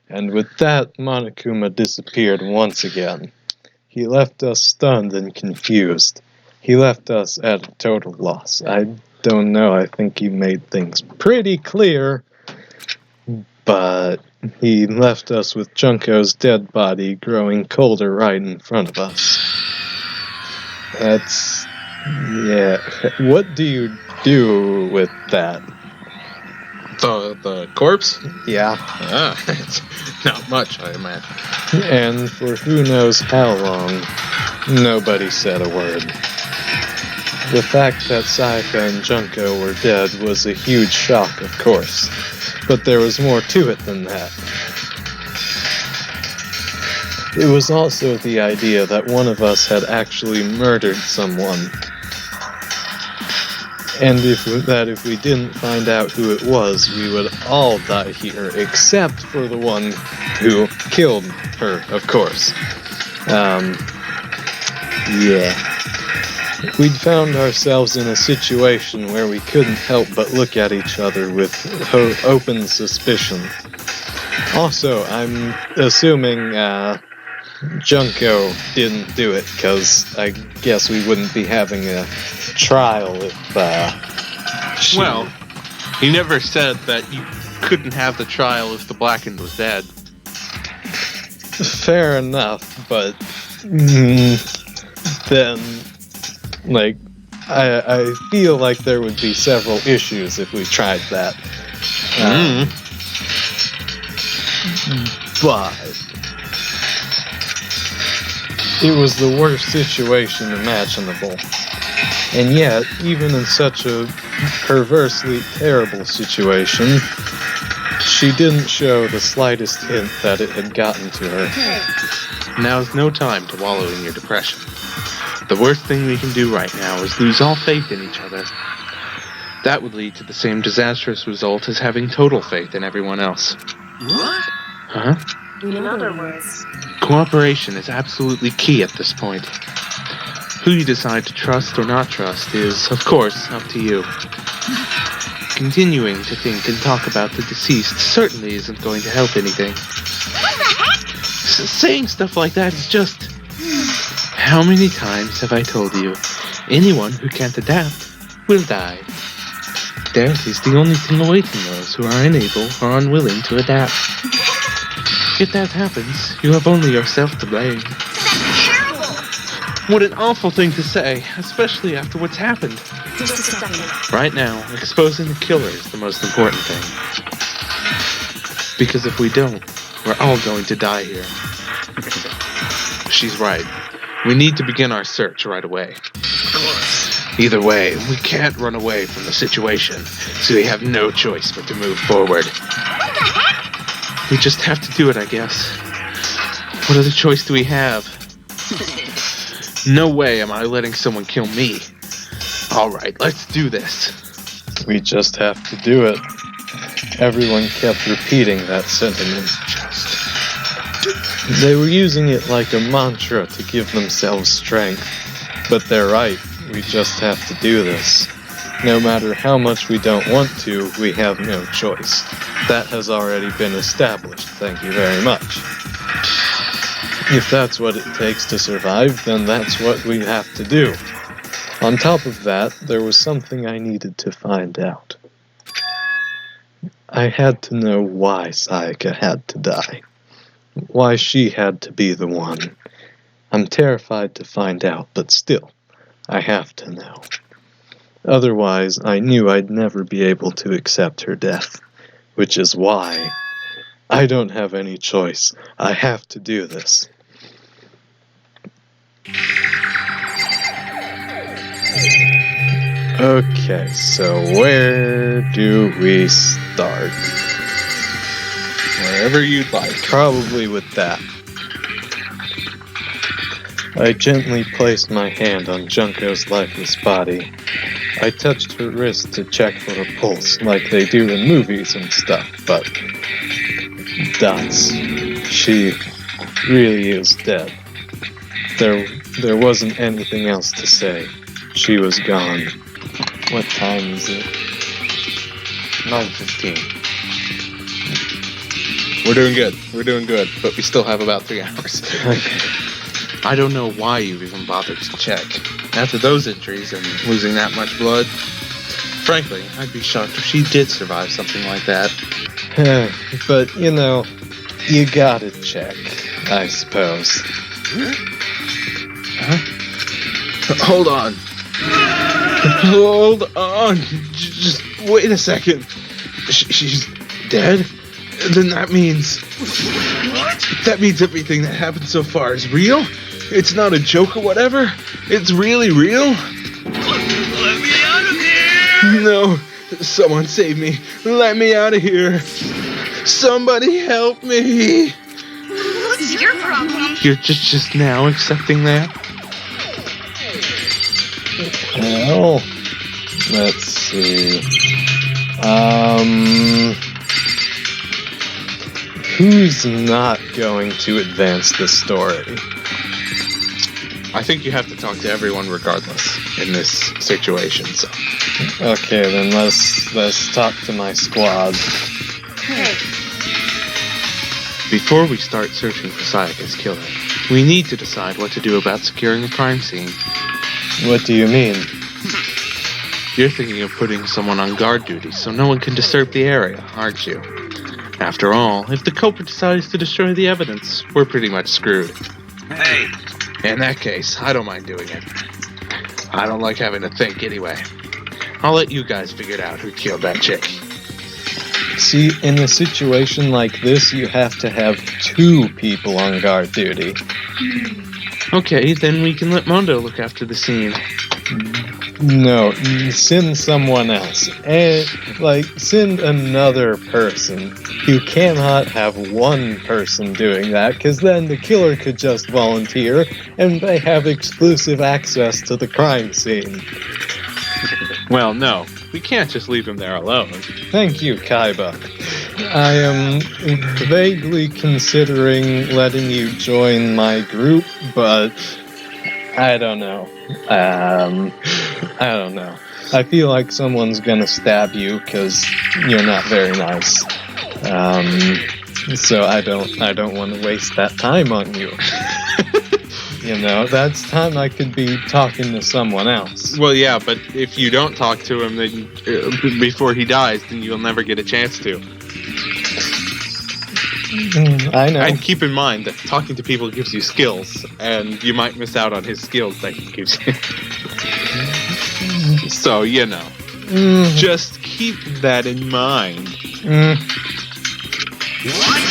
And with that, Monokuma disappeared once again. He left us stunned and confused. He left us at a total loss. I don't know, I think he made things pretty clear, but he left us with Junko's dead body growing colder right in front of us. That's... yeah. What do you do with that? The corpse? Yeah. It's not much, I imagine. And for who knows how long, nobody said a word. The fact that Sayaka and Junko were dead was a huge shock, of course, but there was more to it than that. It was also the idea that one of us had actually murdered someone, and if we didn't find out who it was, we would all die here, except for the one who killed her, of course. Yeah. We'd found ourselves in a situation where we couldn't help but look at each other with open suspicion. Also, I'm assuming Junko didn't do it, because I guess we wouldn't be having a trial if she... Well, he never said that you couldn't have the trial if the Blackened was dead. Fair enough, but then, like, I feel like there would be several issues if we tried that. But it was the worst situation imaginable. And yet, even in such a perversely terrible situation, she didn't show the slightest hint that it had gotten to her. Now's no time to wallow in your depression. The worst thing we can do right now is lose all faith in each other. That would lead to the same disastrous result as having total faith in everyone else. What? Huh? In other words, cooperation is absolutely key at this point. Who you decide to trust or not trust is, of course, up to you. Continuing to think and talk about the deceased certainly isn't going to help anything. what the heck? Saying stuff like that is just... How many times have I told you, anyone who can't adapt will die. Death is the only thing awaiting those who are unable or unwilling to adapt. If that happens, you have only yourself to blame. What an awful thing to say, especially after what's happened. Just a second. Right now, exposing the killer is the most important thing. Because if we don't, we're all going to die here. She's right. We need to begin our search right away. Of course. Either way, we can't run away from the situation, so we have no choice but to move forward. What the heck? We just have to do it, I guess. What other choice do we have? No way am I letting someone kill me. Alright, let's do this. We just have to do it. Everyone kept repeating that sentiment. They were using it like a mantra to give themselves strength. But they're right, we just have to do this. No matter how much we don't want to, we have no choice. That has already been established, thank you very much. If that's what it takes to survive, then that's what we have to do. On top of that, there was something I needed to find out. I had to know why Sayaka had to die. Why she had to be the one. I'm terrified to find out, but still, I have to know. Otherwise, I knew I'd never be able to accept her death. Which is why I don't have any choice. I have to do this. Okay, so where do we start? Wherever you'd like. Probably with that. I gently placed my hand on Junko's lifeless body. I touched her wrist to check for a pulse, like they do in movies and stuff, but... dots. She really is dead. There wasn't anything else to say. She was gone. What time is it? 9:15. We're doing good. But we still have about 3 hours. Okay. I don't know why you even bothered to check. After those injuries and losing that much blood, frankly, I'd be shocked if she did survive something like that. But, you gotta check, I suppose. Hold on. Hold on. Just wait a second. She's dead? Then that means... What? That means everything that happened so far is real? It's not a joke or whatever? It's really real? Let me out of here! No. Someone save me. Let me out of here. Somebody help me. What's your problem? You're just now accepting that? Well, let's see. Who's not going to advance the story? I think you have to talk to everyone regardless in this situation, so. Okay, then let's talk to my squad. Hey, Before we start searching for Sayaka's killer, we need to decide what to do about securing the crime scene. What do you mean? You're thinking of putting someone on guard duty so no one can disturb the area, aren't you? After all, if the culprit decides to destroy the evidence, we're pretty much screwed. hey, In that case, I don't mind doing it. I don't like having to think anyway. I'll let you guys figure it out who killed that chick. See, in a situation like this, you have to have 2 people on guard duty. Okay, then we can let Mondo look after the scene. No, send someone else. Send another person. You cannot have one person doing that, because then the killer could just volunteer, and they have exclusive access to the crime scene. Well, no. We can't just leave him there alone. Thank you, Kaiba. I am vaguely considering letting you join my group, but I don't know. I don't know. I feel like someone's gonna stab you because you're not very nice. So I don't want to waste that time on you. That's time I could be talking to someone else. Well, yeah, but if you don't talk to him then before he dies, then you'll never get a chance to. I know. And keep in mind that talking to people gives you skills, and you might miss out on his skills that he gives you. So, just keep that in mind. what?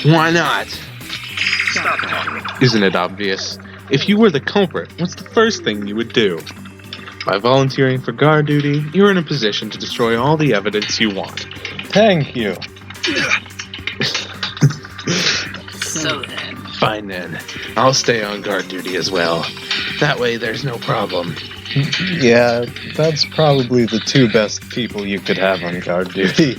Why not? Stop talking. Isn't it obvious? If you were the culprit, what's the first thing you would do? By volunteering for guard duty, you're in a position to destroy all the evidence you want. Thank you. So then. Fine then. I'll stay on guard duty as well. That way there's no problem. Yeah, that's probably the 2 best people you could have on guard duty. A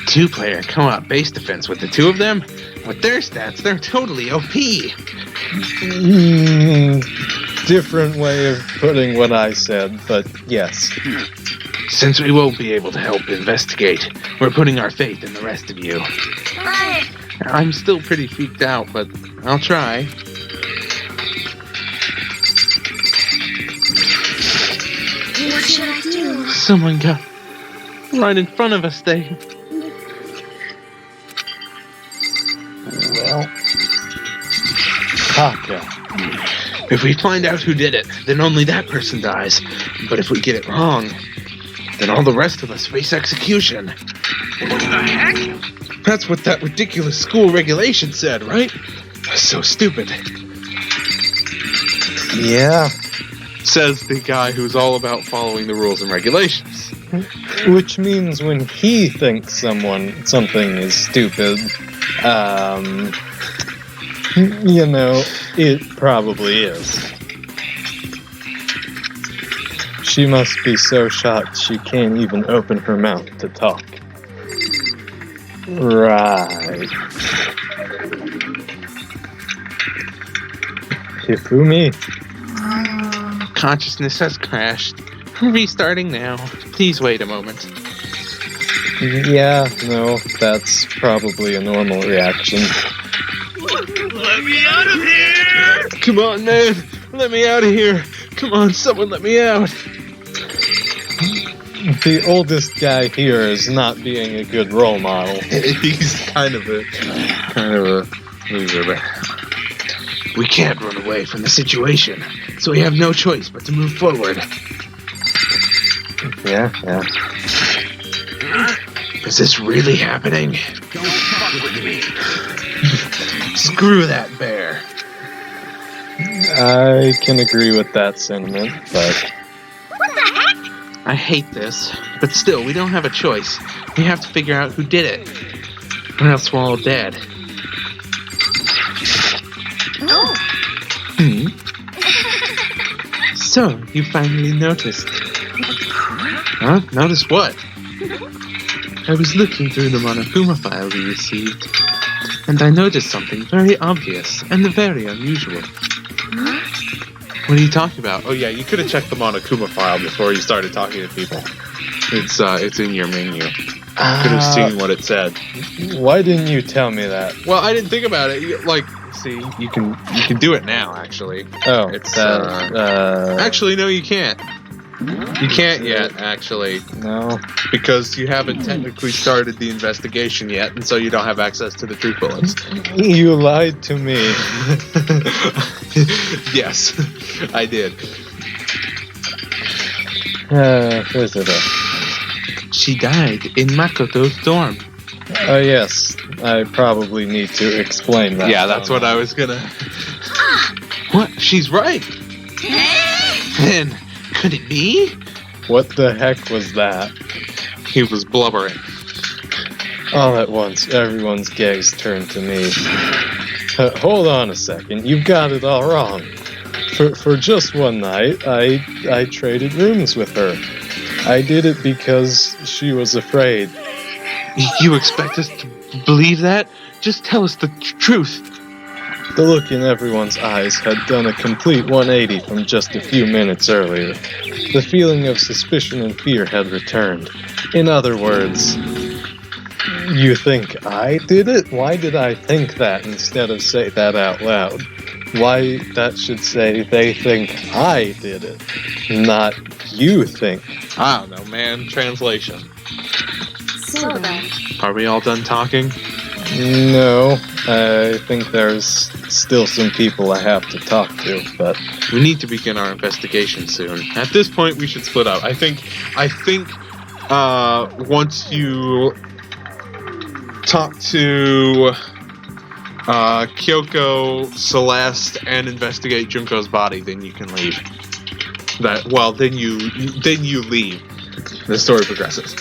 2-player co-op base defense with the 2 of them? With their stats, they're totally OP. Different way of putting what I said, but yes. Since we won't be able to help investigate, we're putting our faith in the rest of you. But I'm still pretty freaked out, but I'll try. what should I do? Someone got right in front of us. Well, Taka. If we find out who did it, then only that person dies. But if we get it wrong, then all the rest of us face execution. What the heck? That's what that ridiculous school regulation said, right? So stupid. Yeah. Says the guy who's all about following the rules and regulations. Which means when he thinks something is stupid, it probably is. She must be so shocked she can't even open her mouth to talk. Right. Hifumi? Consciousness has crashed. Restarting now. Please wait a moment. Yeah, no, that's probably a normal reaction. Let me out of here! Come on, man! Let me out of here! Come on, someone let me out! The oldest guy here is not being a good role model. He's kind of a loser, but we can't run away from the situation, so we have no choice but to move forward. Yeah. Is this really happening? Don't fuck with me. Screw that bear. I can agree with that sentiment, but I hate this, but still, we don't have a choice. We have to figure out who did it, or else we're all dead. Hmm? So, you finally noticed. Huh? Notice what? I was looking through the Monokuma file we received, and I noticed something very obvious and very unusual. What are you talking about? Oh yeah, you could have checked the Monokuma file before you started talking to people. It's in your menu. You could have seen what it said. why didn't you tell me that? Well, I didn't think about it. See, you can do it now. Actually, Oh, it's that, actually no, you can't. You can't yet, actually, no. because you haven't technically started the investigation yet, and so you don't have access to the truth bullets. You lied to me. Yes, I did. Where's it at? She died in Makoto's dorm. Oh, yes. I probably need to explain that. Yeah, that's what I was gonna. What? She's right. Then could it be? What the heck was that? He was blubbering. All at once, everyone's gaze turned to me. Hold on a second, you've got it all wrong. For just one night, I traded rooms with her. I did it because she was afraid. You expect us to believe that? Just tell us the truth. The look in everyone's eyes had done a complete 180 from just a few minutes earlier. The feeling of suspicion and fear had returned. In other words, you think I did it? Why did I think that instead of say that out loud? Why that should say they think I did it, not you think. I don't know, man. Translation. So then. Are we all done talking? No, I think there's still some people I have to talk to, but We need to begin our investigation soon. At this point, we should split up. I think, once you talk to Kyoko, Celeste, and investigate Junko's body, then you can leave. Then you leave. The story progresses.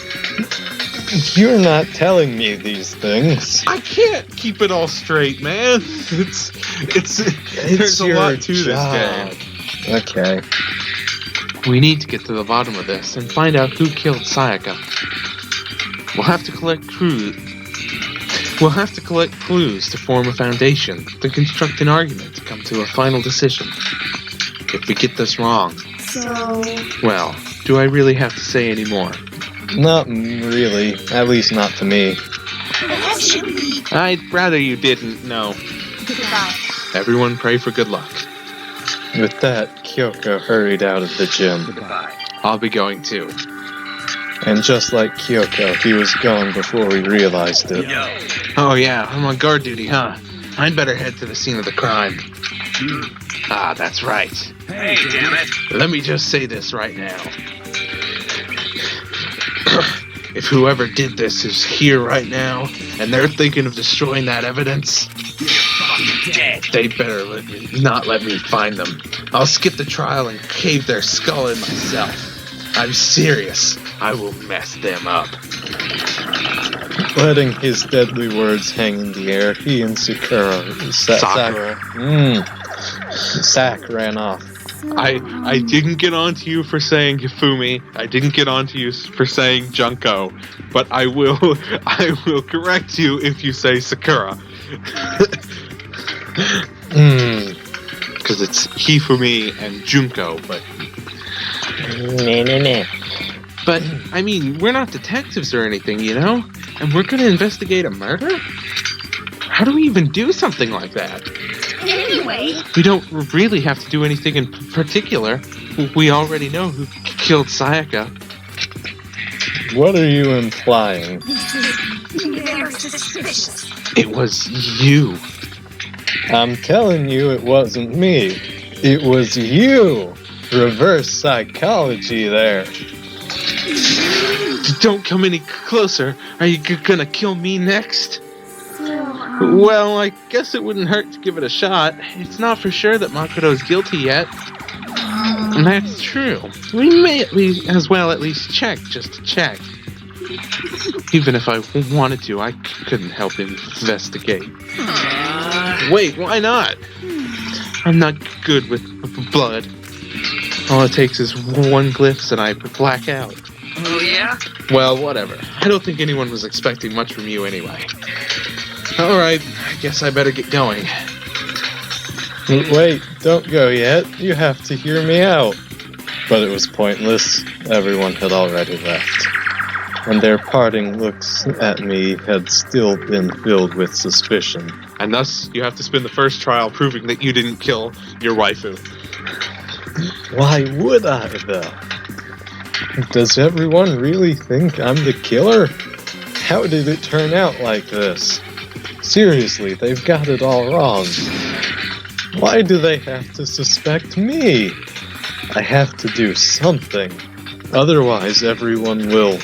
you're not telling me these things. I can't keep it all straight, man. There's a lot to this game. Okay. We need to get to the bottom of this and find out who killed Sayaka. We'll have to collect clues to form a foundation, to construct an argument, to come to a final decision. If we get this wrong, So. well, do I really have to say any more? Not really, at least not to me. What should we? I'd rather you didn't. No. Goodbye. Everyone pray for good luck. With that, Kyoko hurried out of the gym. Goodbye. I'll be going too. And just like Kyoko, he was gone before we realized it. Yo. Oh yeah, I'm on guard duty, huh? I'd better head to the scene of the crime. Ah, that's right. Hey, damn it. Let me just say this right now. If whoever did this is here right now, and they're thinking of destroying that evidence, Fucking dead. they better not let me find them. I'll skip the trial and cave their skull in myself. I'm serious. I will mess them up. Letting his deadly words hang in the air, he and Sakura ran off. I didn't get onto you for saying Hifumi. I didn't get onto you for saying Junko, but I will correct you if you say Sakura. Because it's Hifumi and Junko, but But, I mean, we're not detectives or anything, you know? And we're gonna investigate a murder? How do we even do something like that? Anyway, We don't really have to do anything in particular. We already know who killed Sayaka. What are you implying? this is very suspicious. It was you. I'm telling you it wasn't me. It was you. Reverse psychology there. Don't come any closer. Are you gonna kill me next? Well, I guess it wouldn't hurt to give it a shot. It's not for sure that Makoto's guilty yet. And that's true. We may as well at least check, just to check. Even if I wanted to, I couldn't help investigate. Wait, why not? I'm not good with blood. All it takes is one glimpse and I black out. Oh, yeah? Well, whatever. I don't think anyone was expecting much from you anyway. Alright, I guess I better get going. Wait, don't go yet. You have to hear me out. But it was pointless. Everyone had already left. And their parting looks at me had still been filled with suspicion. And thus, you have to spend the first trial proving that you didn't kill your waifu. Why would I, though? Does everyone really think I'm the killer? How did it turn out like this? Seriously, they've got it all wrong. Why do they have to suspect me? I have to do something. Otherwise, everyone will.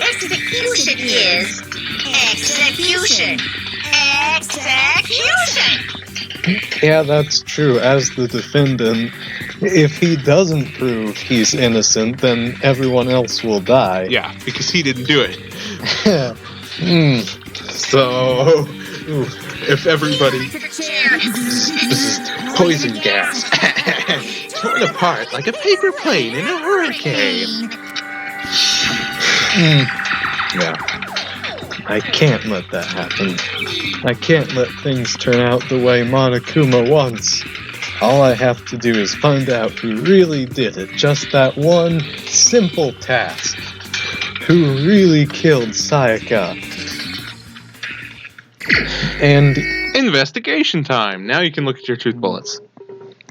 Execution is execution. Execution. Yeah, that's true. As the defendant, if he doesn't prove he's innocent, then everyone else will die. Yeah, because he didn't do it. So, If everybody... This is poison gas. Torn apart like a paper plane in a hurricane. yeah. I can't let that happen. I can't let things turn out the way Monokuma wants. All I have to do is find out who really did it. Just that one simple task. Who really killed Sayaka? And Investigation time. Now you can look at your truth bullets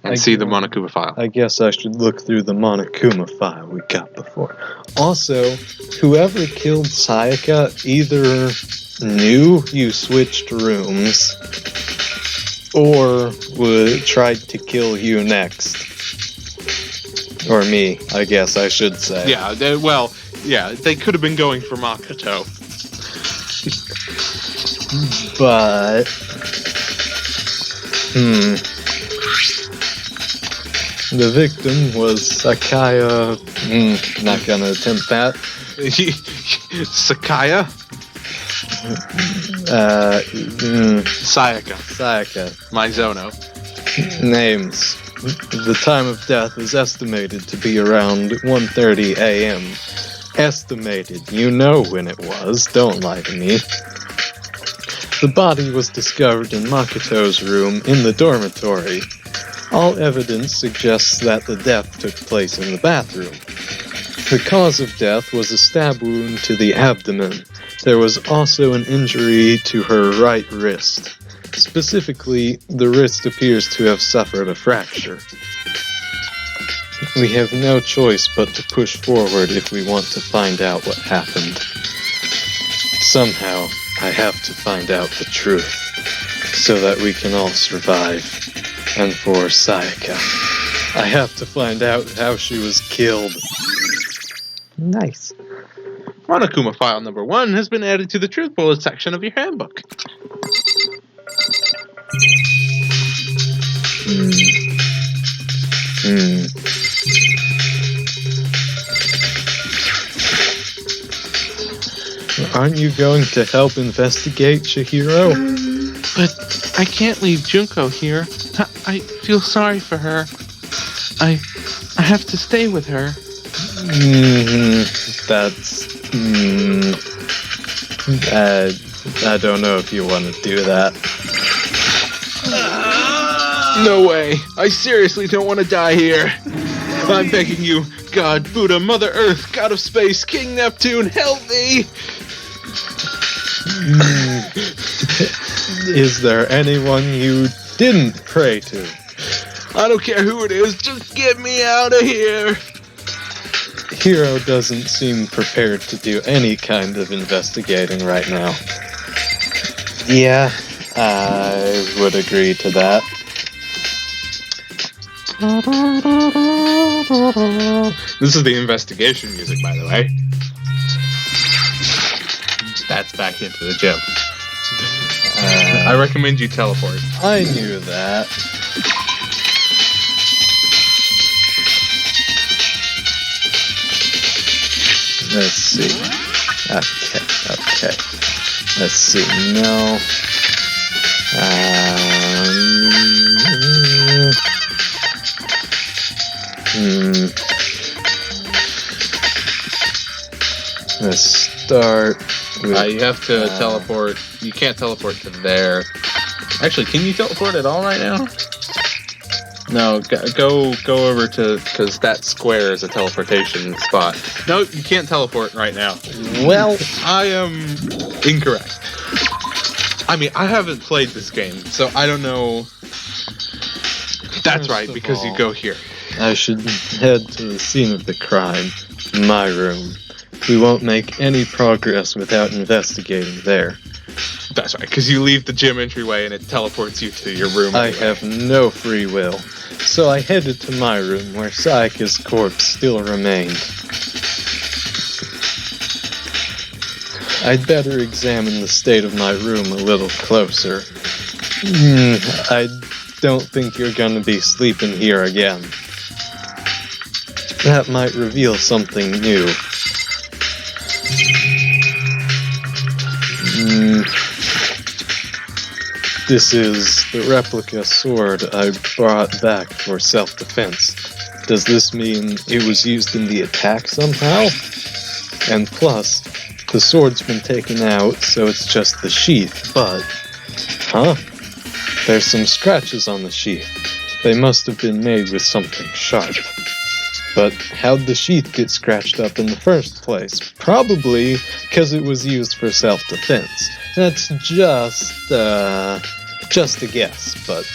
and see the Monokuma file. I guess I should look through the Monokuma file we got before. Also, whoever killed Sayaka either knew you switched rooms or tried to kill you next. Or me, I guess I should say. Yeah, they could have been going for Makoto. But... The victim was Sakaya... not gonna attempt that. Sakaya? Sayaka. Sayaka. Mizono. Names. The time of death is estimated to be around 1:30 a.m. Estimated. You know when it was. Don't lie to me. The body was discovered in Makoto's room in the dormitory. All evidence suggests that the death took place in the bathroom. The cause of death was a stab wound to the abdomen. There was also an injury to her right wrist. Specifically, the wrist appears to have suffered a fracture. We have no choice but to push forward if we want to find out what happened. Somehow, I have to find out the truth, so that we can all survive. And for Sayaka, I have to find out how she was killed. Nice. Monokuma file number 1 has been added to the truth bullet section of your handbook. Aren't you going to help investigate, Chihiro? But I can't leave Junko here. I feel sorry for her. I have to stay with her. That's... I don't know if you want to do that. No way. I seriously don't want to die here. I'm begging you, God, Buddha, Mother Earth, God of Space, King Neptune, help me! Is there anyone you didn't pray to? I don't care who it is, just get me out of here! Hiro doesn't seem prepared to do any kind of investigating right now. Yeah, I would agree to that. This is the investigation music, by the way. That's back into the gym. I recommend you teleport. I knew that. Let's see. Okay. Let's see. No. Let's start with... You have to teleport. You can't teleport to there. Actually, can you teleport at all right now? No, go over to, because that square is a teleportation spot. No, you can't teleport right now. Well, I am incorrect. I mean, I haven't played this game, so I don't know. That's right, because you go here. I should head to the scene of the crime, my room. We won't make any progress without investigating there. That's right, because you leave the gym entryway and it teleports you to your room. I have no free will, so I headed to my room where Sayaka's corpse still remained. I'd better examine the state of my room a little closer. I don't think you're gonna be sleeping here again. That might reveal something new. This is the replica sword I brought back for self-defense. Does this mean it was used in the attack somehow? And plus, the sword's been taken out, so it's just the sheath, but... Huh? There's some scratches on the sheath. They must have been made with something sharp. But how'd the sheath get scratched up in the first place? Probably because it was used for self-defense. That's just a guess, but...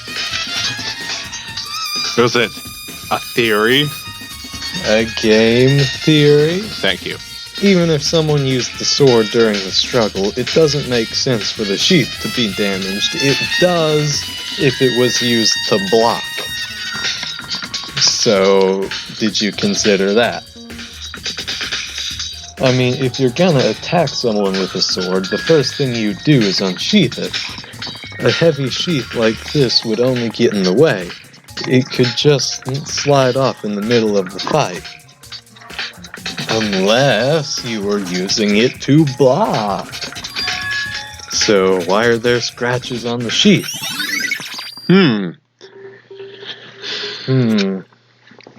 Was it a theory? A game theory? Thank you. Even if someone used the sword during the struggle, it doesn't make sense for the sheath to be damaged. It does if it was used to block. So, did you consider that? I mean, if you're gonna attack someone with a sword, the first thing you do is unsheath it. A heavy sheath like this would only get in the way. It could just slide off in the middle of the fight. Unless you were using it to block. So, why are there scratches on the sheath?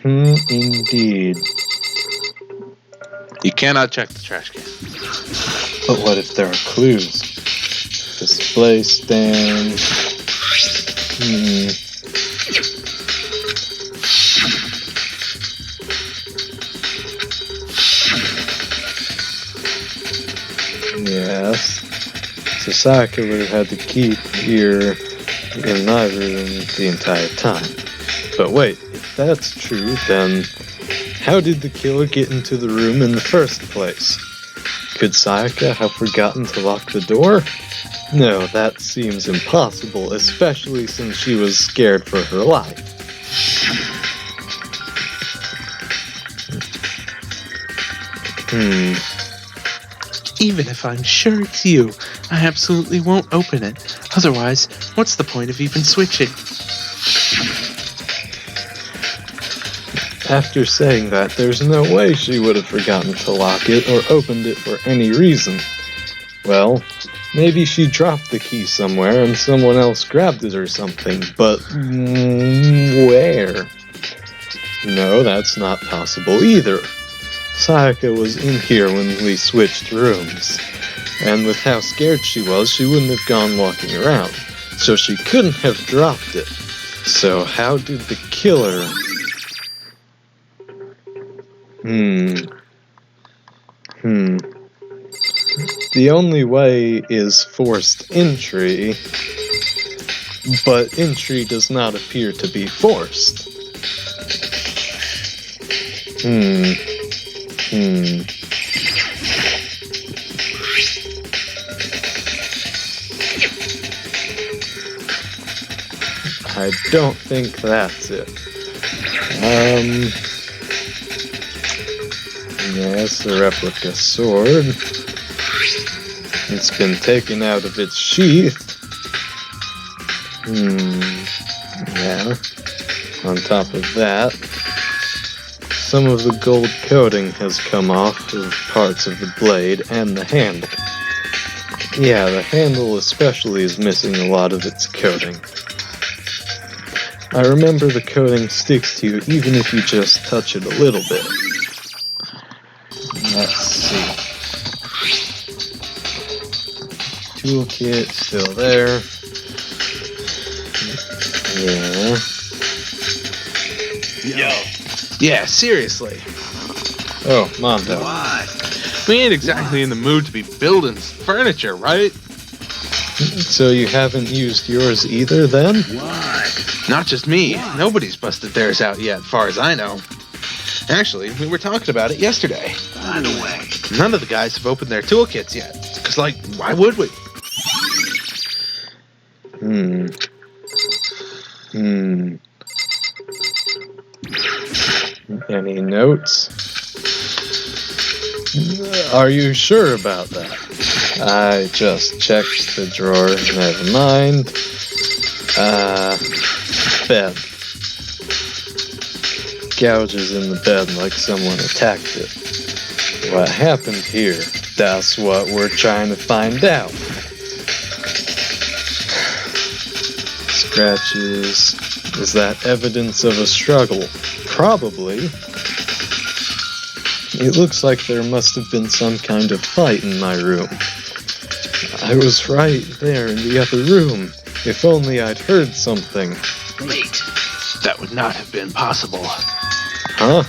Indeed. You cannot check the trash can. But what if there are clues? Display stand. Yes. So Sayaka would have had to keep here in my room the entire time. But wait, if that's true, then how did the killer get into the room in the first place? Could Sayaka have forgotten to lock the door? No, that seems impossible, especially since she was scared for her life. Even if I'm sure it's you, I absolutely won't open it. Otherwise, what's the point of even switching? After saying that, there's no way she would have forgotten to lock it or opened it for any reason. Well, maybe she dropped the key somewhere and someone else grabbed it or something, but where? No, that's not possible either. Sayaka was in here when we switched rooms, and with how scared she was, she wouldn't have gone walking around, so she couldn't have dropped it. So how did the killer... The only way is forced entry, but entry does not appear to be forced. I don't think that's it. Yes, the replica sword. It's been taken out of its sheath. Yeah. On top of that, some of the gold coating has come off of parts of the blade and the handle. Yeah, the handle especially is missing a lot of its coating. I remember the coating sticks to you even if you just touch it a little bit. Let's see. Toolkit still there. Yeah. Yo, Yeah, seriously. Oh, Mondo. what? We ain't exactly in the mood to be building furniture, right? So you haven't used yours either then? What? Not just me. Nobody's busted theirs out yet, far as I know. Actually, we were talking about it yesterday. By the way, None of the guys have opened their toolkits yet. Because, why would we? Any notes? Are you sure about that? I just checked the drawer. Never mind. Bed. Gouges in the bed like someone attacked it. What happened here? That's what we're trying to find out. Scratches. Is that evidence of a struggle? Probably. It looks like there must have been some kind of fight in my room. I was right there in the other room. If only I'd heard something. wait. That would not have been possible. Huh?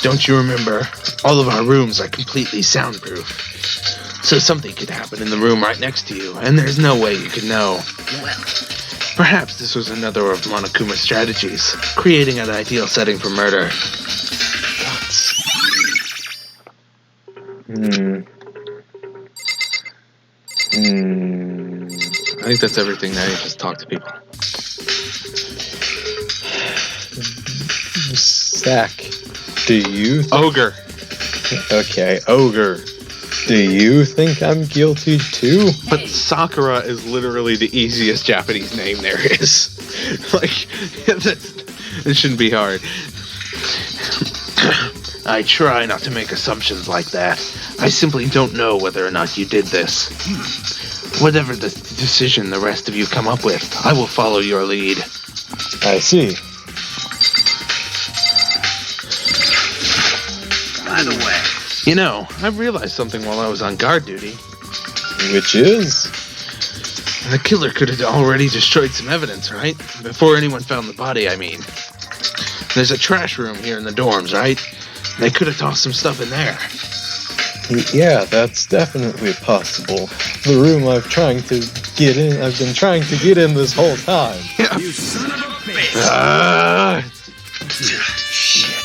Don't you remember? All of our rooms are completely soundproof. So something could happen in the room right next to you, and there's no way you could know. Well, Perhaps this was another of Monokuma's strategies, creating an ideal setting for murder. I think that's everything now. You just talk to people. Sack. Do you Ogre. Okay, ogre. Do you think I'm guilty too? But Sakura is literally the easiest Japanese name there is. It shouldn't be hard. I try not to make assumptions like that. I simply don't know whether or not you did this. Whatever the decision the rest of you come up with, I will follow your lead. I see. by the way, You know, I realized something while I was on guard duty. Which is? The killer could have already destroyed some evidence, right? Before anyone found the body, I mean. There's a trash room here in the dorms, right? They could have tossed some stuff in there. Yeah, that's definitely possible. The room I've been trying to get in this whole time. you son of a bitch. Shit.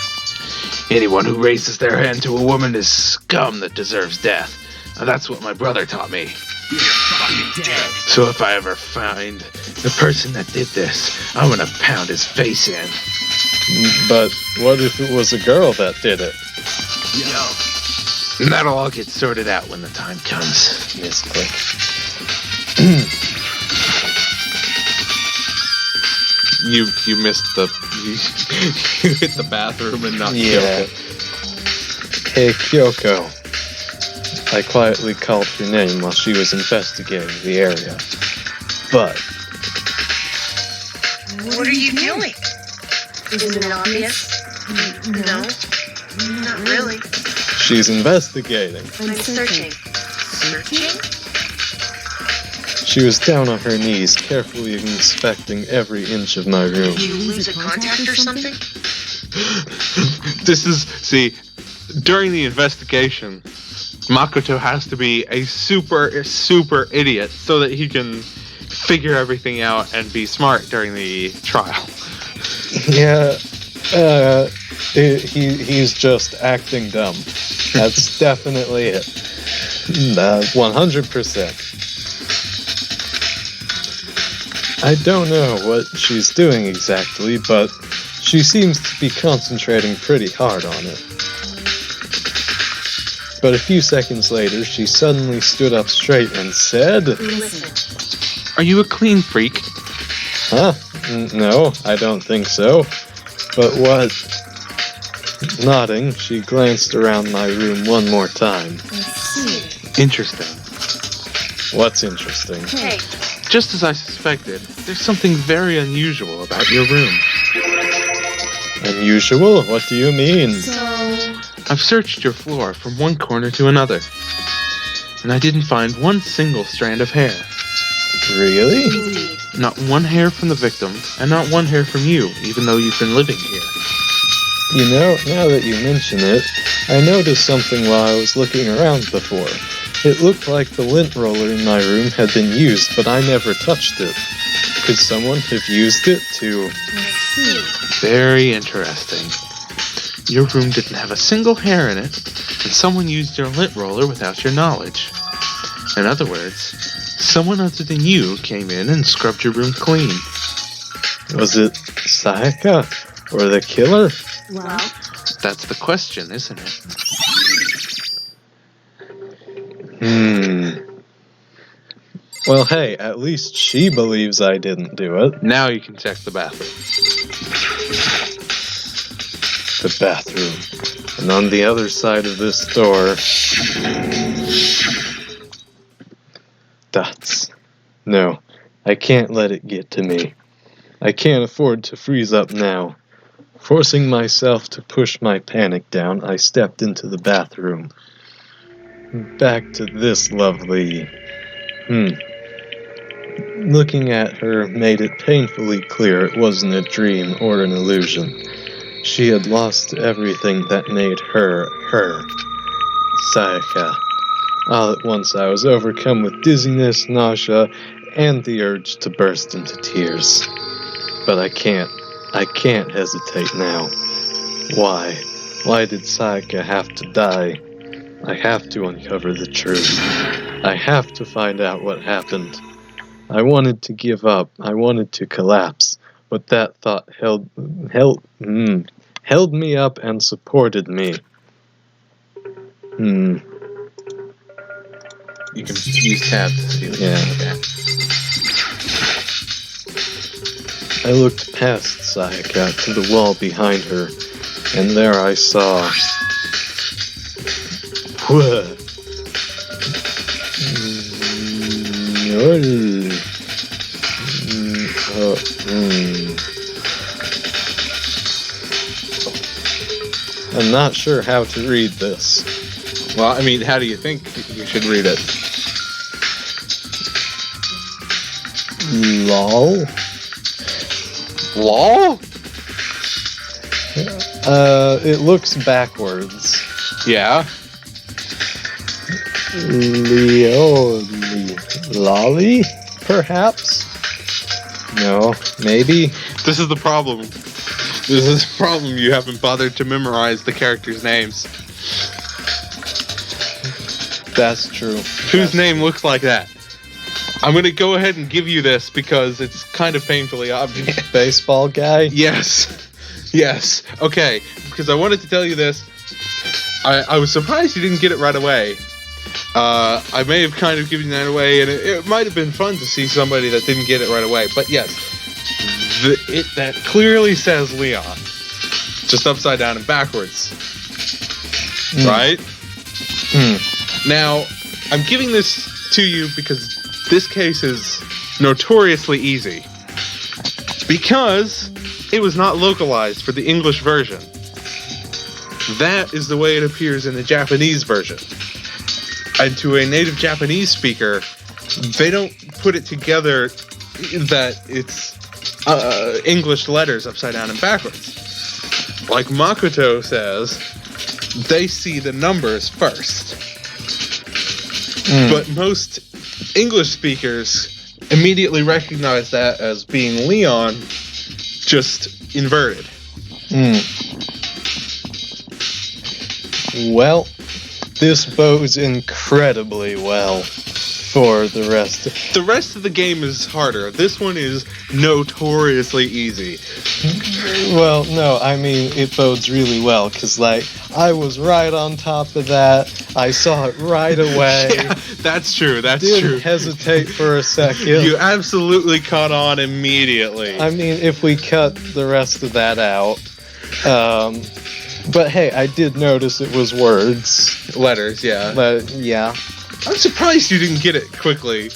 Anyone who raises their hand to a woman is scum that deserves death. And that's what my brother taught me. You're fucking dead. So if I ever find the person that did this, I'm gonna pound his face in. But what if it was a girl that did it? Yo, And that'll all get sorted out when the time comes. Misclick. You missed the you hit the bathroom and not Yeah. Hey, Kyoko. I quietly called her name while she was investigating the area. But What are you doing? Isn't it obvious? No, not really. she's investigating. I'm searching. Searching? She was down on her knees, carefully inspecting every inch of my room. Did you lose a contact or something? During the investigation, Makoto has to be a super idiot so that he can figure everything out and be smart during the trial. Yeah, he's just acting dumb. That's definitely it. 100%. I don't know what she's doing exactly, but she seems to be concentrating pretty hard on it. But a few seconds later, she suddenly stood up straight and said, Listen. Are you a clean freak? Huh? No, I don't think so. But what? Nodding, she glanced around my room one more time. I see. Interesting. What's interesting? Hey, Just as I suspected, there's something very unusual about your room. Unusual? What do you mean? so... I've searched your floor from one corner to another, and I didn't find one single strand of hair. Really? Indeed. Not one hair from the victim, and not one hair from you, even though you've been living here. You know, now that you mention it, I noticed something while I was looking around before. It looked like the lint roller in my room had been used, but I never touched it. Could someone have used it to... I see. Very interesting. Your room didn't have a single hair in it, and someone used your lint roller without your knowledge. In other words, someone other than you came in and scrubbed your room clean. Was it Sayaka? Or the killer? Well, That's the question, isn't it? Well, hey, at least she believes I didn't do it. Now you can check the bathroom. The bathroom. And on the other side of this door... Dots. No, I can't let it get to me. I can't afford to freeze up now. Forcing myself to push my panic down, I stepped into the bathroom. Back to this lovely... Looking at her made it painfully clear it wasn't a dream or an illusion. She had lost everything that made her, her. Sayaka. All at once I was overcome with dizziness, nausea, and the urge to burst into tears. But I can't hesitate now. Why? Why did Sayaka have to die? I have to uncover the truth. I have to find out what happened. I wanted to give up. I wanted to collapse. But that thought held me up and supported me. You can use tab to see it. Yeah. Okay. I looked past Sayaka to the wall behind her, and there I saw... I'm not sure how to read this. Well, I mean, how do you think you should read it? Lol? Law? It looks backwards. Yeah. Lolly? Perhaps? No, maybe? This is the problem. This is the problem. You haven't bothered to memorize the characters' names. That's true. Whose name looks like that? I'm going to go ahead and give you this because it's kind of painfully obvious. Baseball guy? Yes. Yes. Okay. Because I wanted to tell you this. I was surprised you didn't get it right away. I may have kind of given that away, and it might have been fun to see somebody that didn't get it right away. But yes, that clearly says Leon. Just upside down and backwards. Right? Now, I'm giving this to you because this case is notoriously easy. Because it was not localized for the English version. That is the way it appears in the Japanese version. And to a native Japanese speaker, they don't put it together that it's English letters upside down and backwards. like Makoto says, they see the numbers first. But most English speakers immediately recognize that as being Leon, just inverted. Well, this bodes incredibly well for the rest. The rest of the game is harder. This one is notoriously easy. Well, no, I mean, it bodes really well, because, like, I was right on top of that. I saw it right away. Yeah, that's true. That's Didn't true. hesitate for a second. You absolutely caught on immediately. I mean, if we cut the rest of that out. But hey, I did notice it was words. Letters, yeah. But, yeah. I'm surprised you didn't get it quickly.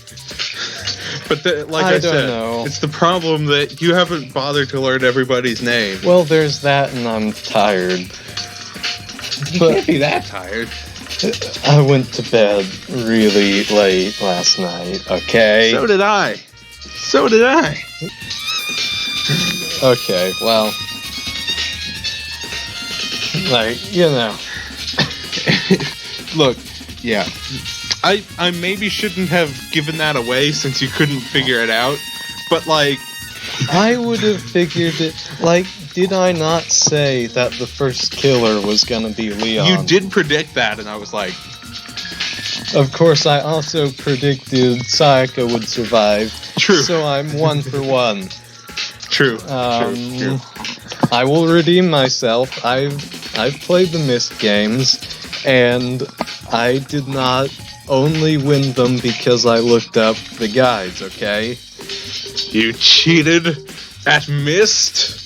But like I don't said, know. it's the problem that you haven't bothered to learn everybody's name. Well, there's that, and I'm tired. You But can't be that tired. I went to bed really late last night, okay? So did I. So did I. Okay, well... Like, you know. Look, yeah. I maybe shouldn't have given that away since you couldn't figure it out. But, like... I would have figured it... Like, did I not say that the first killer was gonna be Leon? You did predict that, and I was like... Of course, I also predicted Sayaka would survive. True. So I'm 1 for 1. True. True. I will redeem myself. I've played the Myst games, and I did not only win them because I looked up the guides, okay? You cheated at Myst?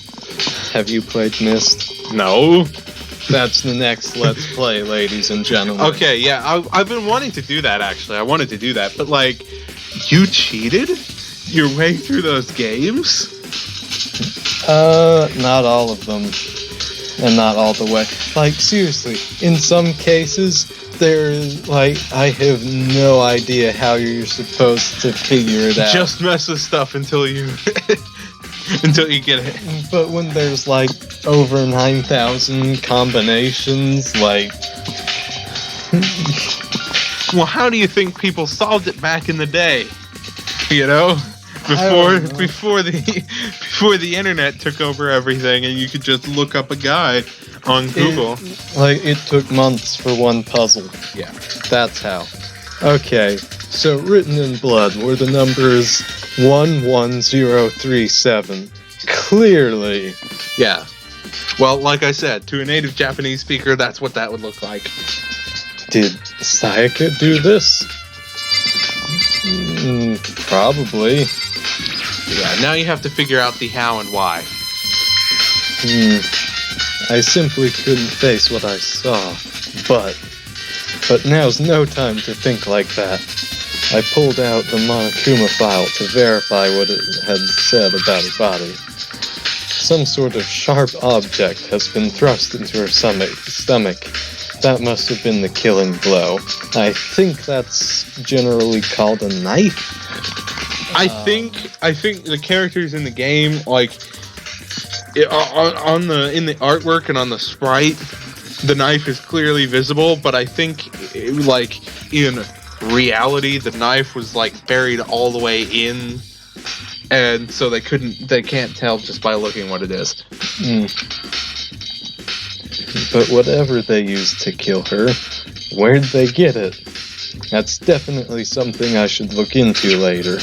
Have you played Myst? No. That's the next Let's Play, ladies and gentlemen. Okay, yeah, I've been wanting to do that, actually. I wanted to do that, but, like, you cheated your way through those games? Not all of them. And not all the way. Like, seriously, in some cases, there's, like, I have no idea how you're supposed to figure it out. Just mess with stuff until you... until you get it. But when there's, like, over 9,000 combinations, like... Well, how do you think people solved it back in the day? You know? Before the internet took over everything and you could just look up a guide on Google. It took months for one puzzle. Yeah. That's how. Okay, so written in blood were the numbers 11037. Clearly. Yeah. Well, like I said, to a native Japanese speaker, that's what that would look like. Did Sayaka do this? Probably. Yeah, now you have to figure out the how and why. I simply couldn't face what I saw. But now's no time to think like that. I pulled out the Monokuma file to verify what it had said about her body. Some sort of sharp object has been thrust into her stomach. That must have been the killing blow. I think that's generally called a knife. I think the characters in the game, like in the artwork and on the sprite, the knife is clearly visible. But I think, like in reality, the knife was like buried all the way in, and so they can't tell just by looking what it is. But whatever they used to kill her, where'd they get it? That's definitely something I should look into later.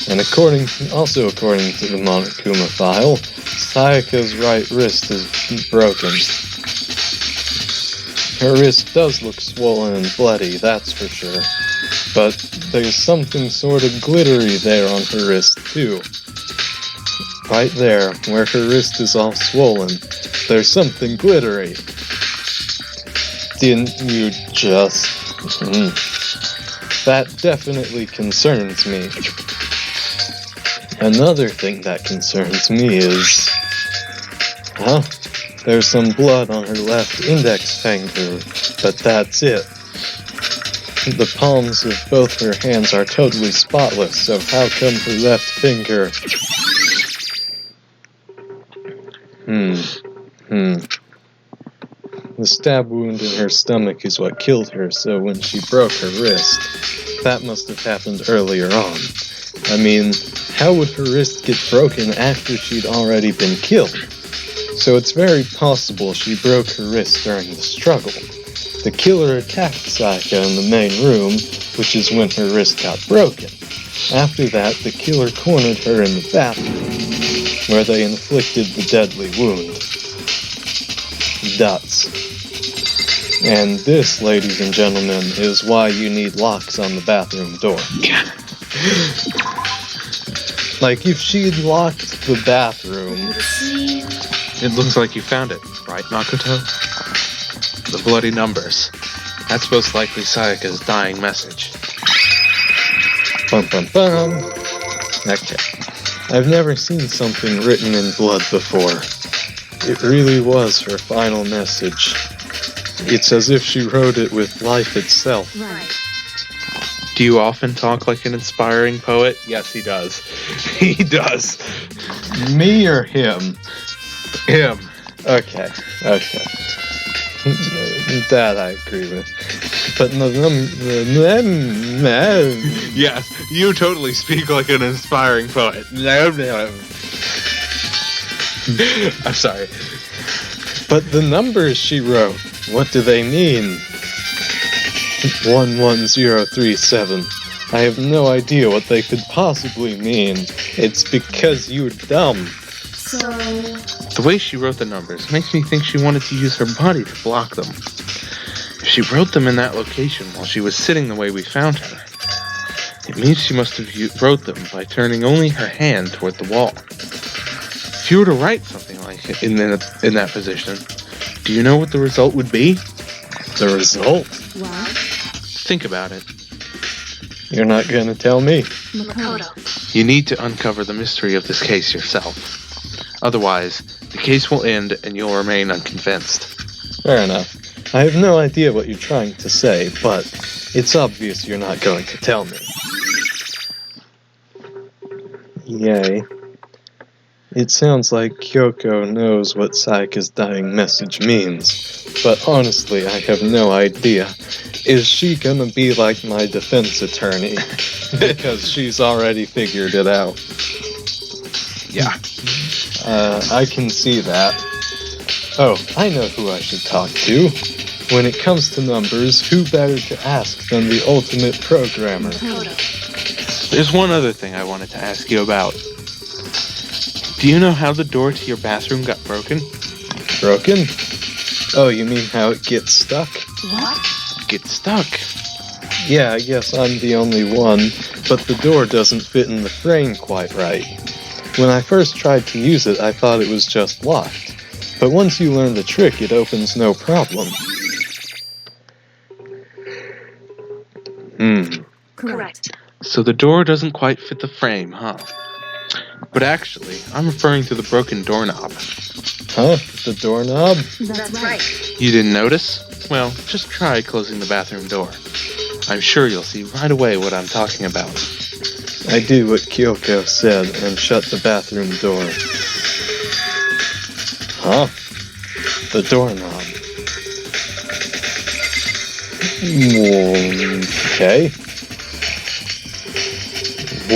And according to the Monokuma file, Sayaka's right wrist is broken. Her wrist does look swollen and bloody, that's for sure. But there's something sort of glittery there on her wrist, too. Right there, where her wrist is all swollen, there's something glittery. Didn't you just... That definitely concerns me. Another thing that concerns me is... There's some blood on her left index finger, but that's it. The palms of both her hands are totally spotless, so how come her left finger... The stab wound in her stomach is what killed her, so when she broke her wrist, that must have happened earlier on. I mean, how would her wrist get broken after she'd already been killed? So it's very possible she broke her wrist during the struggle. The killer attacked Sayaka in the main room, which is when her wrist got broken. After that, the killer cornered her in the bathroom, where they inflicted the deadly wound. Dots. And this, ladies and gentlemen, is why you need locks on the bathroom door. Like, if she'd locked the bathroom... It looks like you found it, right, Makoto? The bloody numbers. That's most likely Sayaka's dying message. Bum bum bum. Okay. I've never seen something written in blood before. It really was her final message. It's as if she wrote it with life itself. Right. Do you often talk like an inspiring poet? Yes, he does. He does. Me or him? Him. Okay. That I agree with. But Yes, you totally speak like an inspiring poet. I'm sorry. But the numbers she wrote, what do they mean? 11037. I have no idea what they could possibly mean. It's because you're dumb. So... The way she wrote the numbers makes me think she wanted to use her body to block them. If she wrote them in that location while she was sitting the way we found her, it means she must have wrote them by turning only her hand toward the wall. If you were to write something like it in that position, do you know what the result would be? The result? What? Think about it. You're not gonna tell me. Makoto. You need to uncover the mystery of this case yourself. Otherwise, the case will end and you'll remain unconvinced. Fair enough. I have no idea what you're trying to say, but it's obvious you're not going to tell me. Yay. It sounds like Kyoko knows what Sayaka's dying message means, but honestly, I have no idea. Is she gonna be like my defense attorney? Because she's already figured it out. Yeah. I can see that. Oh, I know who I should talk to. When it comes to numbers, who better to ask than the ultimate programmer? Makoto. There's one other thing I wanted to ask you about. Do you know how the door to your bathroom got broken? Broken? Oh, you mean how it gets stuck? What? Get stuck. Yeah, I guess I'm the only one, but the door doesn't fit in the frame quite right. When I first tried to use it, I thought it was just locked. But once you learn the trick, it opens no problem. Correct. So the door doesn't quite fit the frame, huh? But actually, I'm referring to the broken doorknob. Huh? The doorknob? That's right. You didn't notice? Well, just try closing the bathroom door. I'm sure you'll see right away what I'm talking about. I did what Kyoko said and shut the bathroom door. Huh? The doorknob. Okay.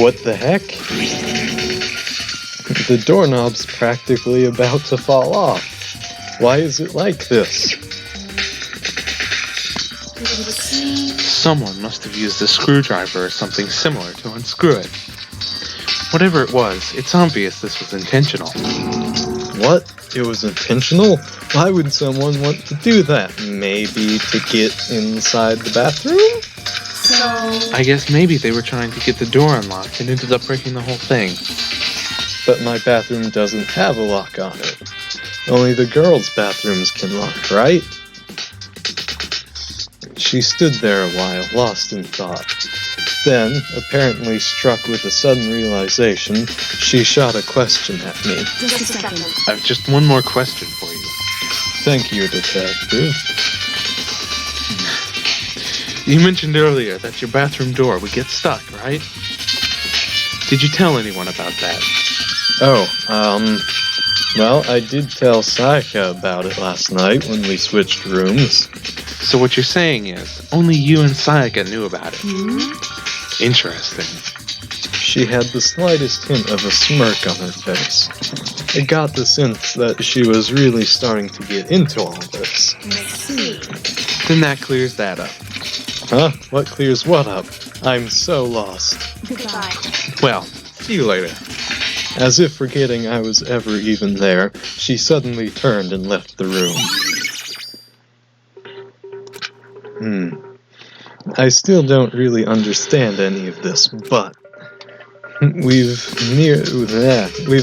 What the heck? The doorknob's practically about to fall off. Why is it like this? Someone must have used a screwdriver or something similar to unscrew it. Whatever it was, it's obvious this was intentional. What? It was intentional? Why would someone want to do that? Maybe to get inside the bathroom? So... I guess maybe they were trying to get the door unlocked and ended up breaking the whole thing. But my bathroom doesn't have a lock on it. Only the girls' bathrooms can lock, right? She stood there a while, lost in thought. Then, apparently struck with a sudden realization, she shot a question at me. Just a second. I've just one more question for you. Thank you, detective. You mentioned earlier that your bathroom door would get stuck, right? Did you tell anyone about that? Oh, Well, I did tell Sayaka about it last night when we switched rooms. So what you're saying is, only you and Sayaka knew about it. Interesting. She had the slightest hint of a smirk on her face. I got the sense that she was really starting to get into all this. I see. Then that clears that up. Huh? What clears what up? I'm so lost. Goodbye. Well, see you later. As if forgetting I was ever even there, she suddenly turned and left the room. I still don't really understand any of this, but we've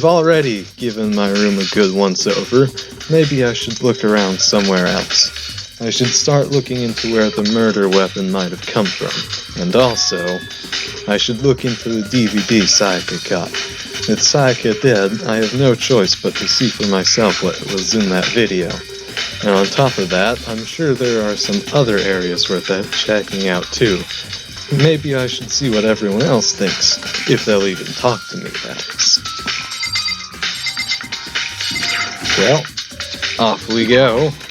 already given my room a good once-over. Maybe I should look around somewhere else. I should start looking into where the murder weapon might have come from. And also, I should look into the DVD Sayaka got. With Sayaka dead, I have no choice but to see for myself what was in that video. And on top of that, I'm sure there are some other areas worth checking out too. Maybe I should see what everyone else thinks, if they'll even talk to me, that is. Well, off we go.